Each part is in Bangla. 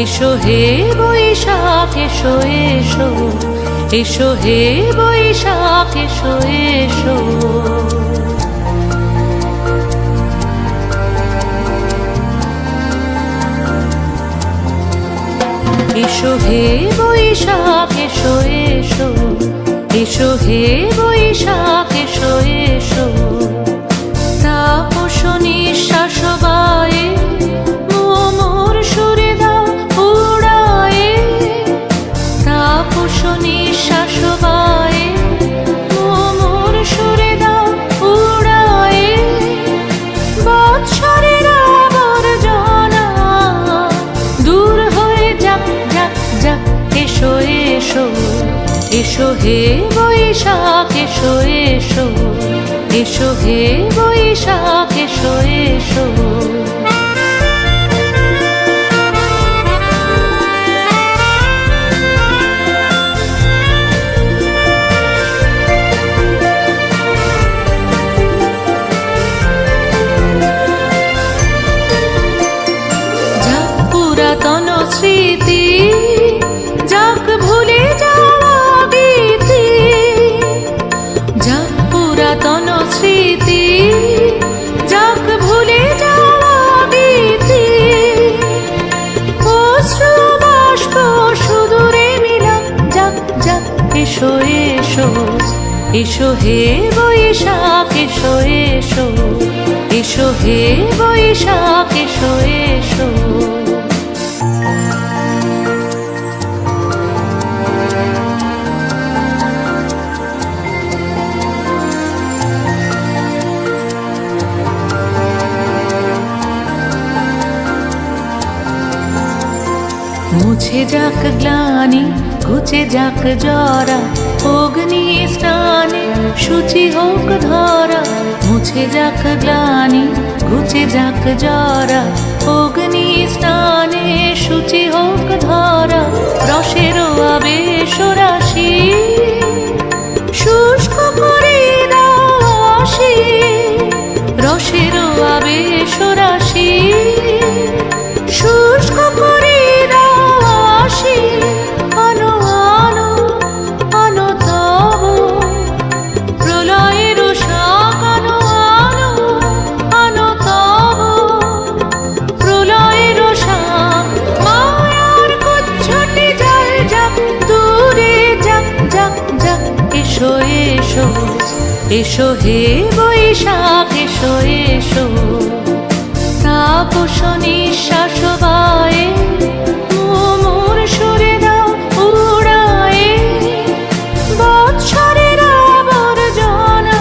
এসো হে বৈশাখ এসো এসো, এসো হে বৈশাখ এসো এসো। এসো হে বৈশাখ এসো এসো, এসো হে বৈশাখ এসো এসো। তাপস নিঃশ্বাস বায়ে মোর সুরে দাও উড়ায়ে, তাপস নিঃশ্বাস বায়ে মোর সুরে দাও উড়ায়ে। বৎসরের আবর্জনা দূর হয়ে যাক যাক যাক। এসো এসো, এসো হে বৈশাখ এসো এসো, এসো হে বৈশাখ এসো এসো। যাক পুরাতন স্মৃতি, যাক ভুলে যাওয়া গীতি, যাক পুরাতন স্মৃতি, যাক ভুলে যাওয়া গীতি। অশ্রু বাষ্প সুদূরে মিলাক যাক যাক। এসো এসো, এসো হে বৈশাখ এসো এসো, এসো হে বৈশাখ এসো এসো। মুছে যাক গ্লানি, ঘুচে যাক জরা, অগ্নি স্নানে শুচি হোক ধরা। মুছে যাক গ্লানি, ঘুচে যাক জরা, অগ্নি স্নানে শুচি হোক ধরা। রসের আবেশ রাশি শুষ্ক করে দাও আসি, রসের আবেশ রাশি শুষ্ক করে দাও আসি। আনো আনো আনো তব প্রলয়ের শাক, আনো আনো আনো তব প্রলয়ের শাক। মায়ার কুচ্ছটি জল যাক দূরে যাক যাক যাক। এসো এসো, এসো হে বৈশাখ এসো এসো। তাপস নিঃশ্বাস বায়ে মোর সুরে দাও উড়ায়ে। বৎসরের আবর্জনা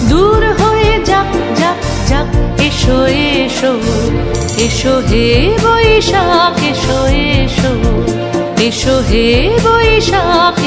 দূর হয়ে যাক যাক যাক। এসো এসো, এসো হে বৈশাখ এসো এসো, এসো হে বৈশাখ